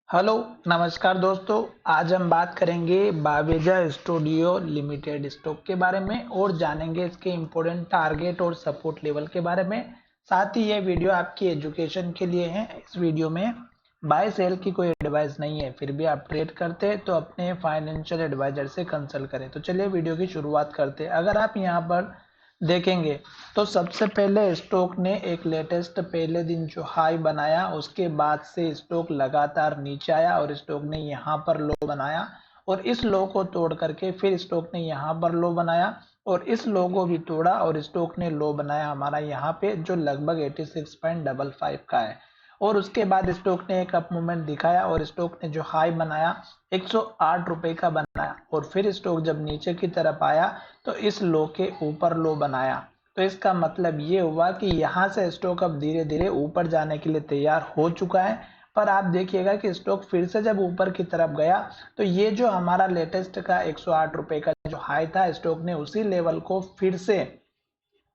Hello, नमस्कार दोस्तों। आज हम बात करेंगे बावेजा स्टूडियो लिमिटेड स्टॉक के बारे में और जानेंगे इसके इम्पोर्टेंट टारगेट और सपोर्ट लेवल के बारे में। साथ ही ये वीडियो आपकी एजुकेशन के लिए है। इस वीडियो में बाय सेल की कोई एडवाइस नहीं है, फिर भी आप ट्रेड करते हैं तो अपने फाइनेंशियल एडवाइजर से कंसल्ट करें। तो चलिए वीडियो की शुरुआत करते हैं। अगर आप यहाँ पर देखेंगे तो सबसे पहले स्टॉक ने एक लेटेस्ट पहले दिन जो हाई बनाया, उसके बाद से स्टॉक लगातार नीचे आया और स्टॉक ने यहाँ पर लो बनाया और इस लो को तोड़ करके फिर स्टॉक ने यहाँ पर लो बनाया और इस लो को भी तोड़ा और स्टॉक ने लो बनाया हमारा यहाँ पे जो लगभग 86.55 का है। और उसके बाद स्टॉक ने एक अप मूवमेंट दिखाया और स्टॉक ने जो हाई बनाया 108 रुपए का बनाया और फिर स्टॉक जब नीचे की तरफ आया तो इस लो के ऊपर लो बनाया। तो इसका मतलब ये हुआ कि यहाँ से स्टॉक अब धीरे धीरे ऊपर जाने के लिए तैयार हो चुका है। पर आप देखिएगा कि स्टॉक फिर से जब ऊपर की तरफ गया तो ये जो हमारा लेटेस्ट का 108 रुपए का जो हाई था, स्टॉक ने उसी लेवल को फिर से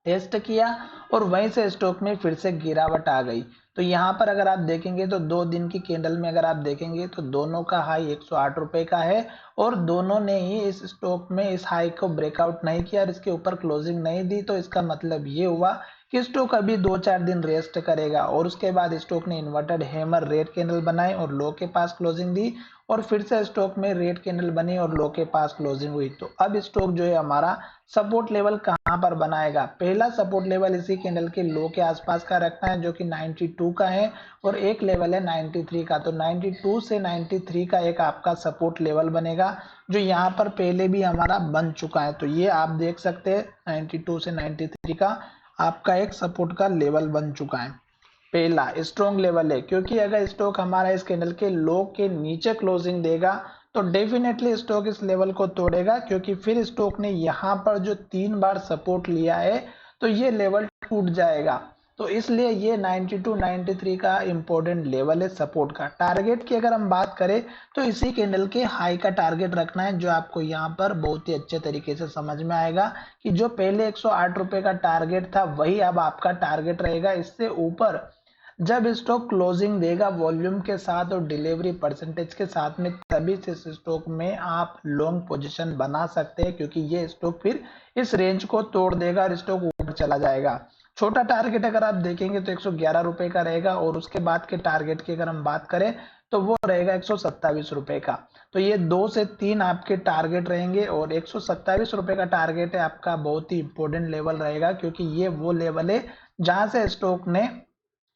टेस्ट किया और वहीं से स्टॉक में फिर से गिरावट आ गई। तो यहाँ पर अगर आप देखेंगे तो 2 दिन की कैंडल में अगर आप देखेंगे तो दोनों का हाई 108 रुपए का है और दोनों ने ही इस स्टॉक में इस हाई को ब्रेकआउट नहीं किया और इसके ऊपर क्लोजिंग नहीं दी। तो इसका मतलब ये हुआ कि स्टॉक अभी 2-4 दिन रेस्ट करेगा और उसके बाद स्टॉक ने इन्वर्टेड हैमर रेड कैंडल बनाई और लो के पास क्लोजिंग दी और फिर से स्टॉक में रेड कैंडल बनी और लो के पास क्लोजिंग हुई। तो अब स्टॉक जो है हमारा सपोर्ट लेवल कहां पर बनाएगा? पहला सपोर्ट लेवल इसी कैंडल के लो के आसपास का रखना है जो कि 92 का है और एक लेवल है 93 का। तो 92 से 93 का एक आपका सपोर्ट लेवल बनेगा जो यहाँ पर पहले भी हमारा बन चुका है। तो ये आप देख सकते हैं 92 से 93 का आपका एक सपोर्ट का लेवल बन चुका है। पहला स्ट्रॉन्ग लेवल है क्योंकि अगर स्टॉक हमारा इस कैंडल के लो के नीचे क्लोजिंग देगा तो डेफिनेटली स्टॉक इस लेवल को तोड़ेगा, क्योंकि फिर स्टॉक ने यहाँ पर जो 3 बार सपोर्ट लिया है तो ये लेवल टूट जाएगा। तो इसलिए ये 92 93 का इंपॉर्टेंट लेवल है सपोर्ट का। टारगेट की अगर हम बात करें तो इसी कैंडल के हाई का टारगेट रखना है जो आपको यहाँ पर बहुत ही अच्छे तरीके से समझ में आएगा कि जो पहले 108 रुपए का टारगेट था वही अब आपका टारगेट रहेगा। इससे ऊपर जब स्टॉक क्लोजिंग देगा वॉल्यूम के साथ और डिलीवरी परसेंटेज के साथ में, तभी से इस स्टॉक में आप लॉन्ग पोजीशन बना सकते हैं, क्योंकि ये स्टॉक फिर इस रेंज को तोड़ देगा और स्टॉक ऊपर चला जाएगा। छोटा टारगेट अगर आप देखेंगे तो 111 रुपए का रहेगा और उसके बाद के टारगेट की अगर हम बात करें तो वो रहेगा 127 रुपए का। तो ये 2 से 3 आपके टारगेट रहेंगे और 127 रुपए का टारगेट है आपका बहुत ही इंपॉर्टेंट लेवल रहेगा, क्योंकि ये वो लेवल है जहां से स्टॉक ने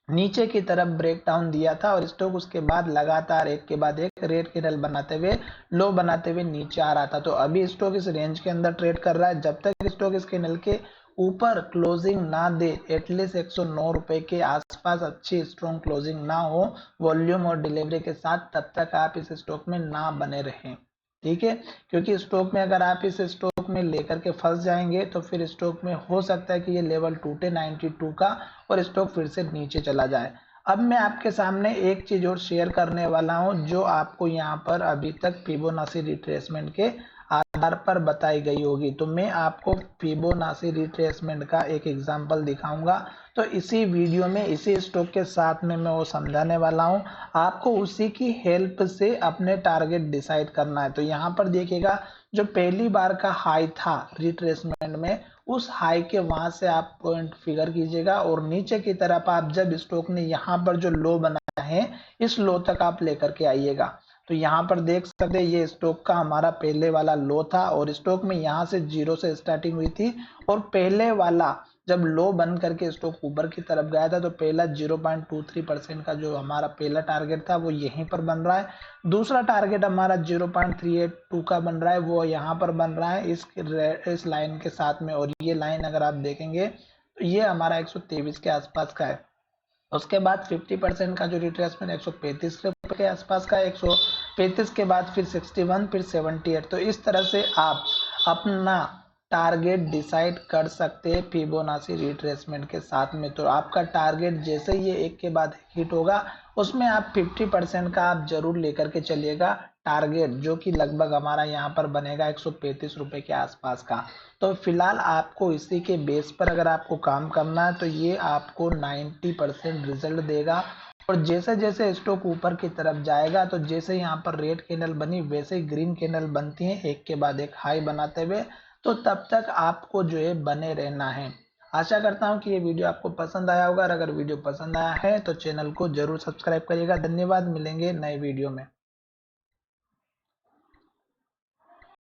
नीचे की तरफ ब्रेक डाउन दिया था और स्टॉक उसके बाद लगातार एक के बाद एक रेड कैंडल बनाते हुए लो बनाते हुए नीचे आ रहा था। तो अभी स्टॉक इस रेंज के अंदर ट्रेड कर रहा है। जब तक स्टॉक इस कैंडल के ऊपर क्लोजिंग ना दे, एटलीस्ट 109 रुपए के आसपास अच्छी स्ट्रॉन्ग क्लोजिंग ना हो वॉल्यूम और डिलीवरी के साथ, तब तक आप इस स्टॉक में ना बने रहें। ठीक है, क्योंकि स्टॉक में अगर आप इस स्टॉक में लेकर के फंस जाएंगे तो फिर स्टॉक में हो सकता है कि ये लेवल टूटे 92 का और स्टॉक फिर से नीचे चला जाए। अब मैं आपके सामने एक चीज और शेयर करने वाला हूं जो आपको यहाँ पर अभी तक फिबोनाची रिट्रेसमेंट के आधार पर बताई गई होगी। तो मैं आपको फिबोनाची रिट्रेसमेंट का एक एग्जांपल दिखाऊंगा। तो इसी वीडियो में इसी स्टॉक के साथ में मैं वो समझाने वाला हूं। आपको उसी की हेल्प से अपने टारगेट डिसाइड करना है। तो यहाँ पर देखिएगा जो पहली बार का हाई था रिट्रेसमेंट में, उस हाई के वहां से आप पॉइंट फिगर कीजिएगा और नीचे की तरफ आप जब स्टॉक ने यहाँ पर जो लो बनाया है इस लो तक आप लेकर के आइएगा। तो यहाँ पर देख सकते हैं ये स्टॉक का हमारा पहले वाला लो था और स्टॉक में यहाँ से 0 से स्टार्टिंग हुई थी और पहले वाला जब लो बन करके स्टॉक ऊपर की तरफ गया था तो पहला 0.23% का जो हमारा पहला टारगेट था वो यहीं पर बन रहा है। दूसरा टारगेट हमारा 0.382 का बन रहा है, वो यहाँ पर बन रहा है इस लाइन के साथ में। और ये लाइन अगर आप देखेंगे तो ये हमारा 123 के आसपास का है। उसके बाद 50% का जो रिट्रेसमेंट 135 रुपए के आसपास का, 135 के बाद फिर 61, फिर 78। तो इस तरह से आप अपना टारगेट डिसाइड कर सकते हैं फिबोनाची रिट्रेसमेंट के साथ में। तो आपका टारगेट जैसे ये एक के बाद हिट होगा उसमें आप 50% का आप जरूर लेकर के चलिएगा टारगेट, जो कि लगभग हमारा यहाँ पर बनेगा 135 रुपए के आसपास का। तो फिलहाल आपको इसी के बेस पर अगर आपको काम करना है तो ये आपको 90% रिजल्ट देगा और जैसे जैसे स्टॉक ऊपर की तरफ जाएगा तो जैसे यहाँ पर रेड कैंडल बनी वैसे ही ग्रीन कैंडल बनती है एक के बाद एक हाई बनाते हुए, तो तब तक आपको जो है बने रहना है। आशा करता हूँ कि ये वीडियो आपको पसंद आया होगा, और अगर वीडियो पसंद आया है तो चैनल को जरूर सब्सक्राइब करिएगा। धन्यवाद, मिलेंगे नए वीडियो में।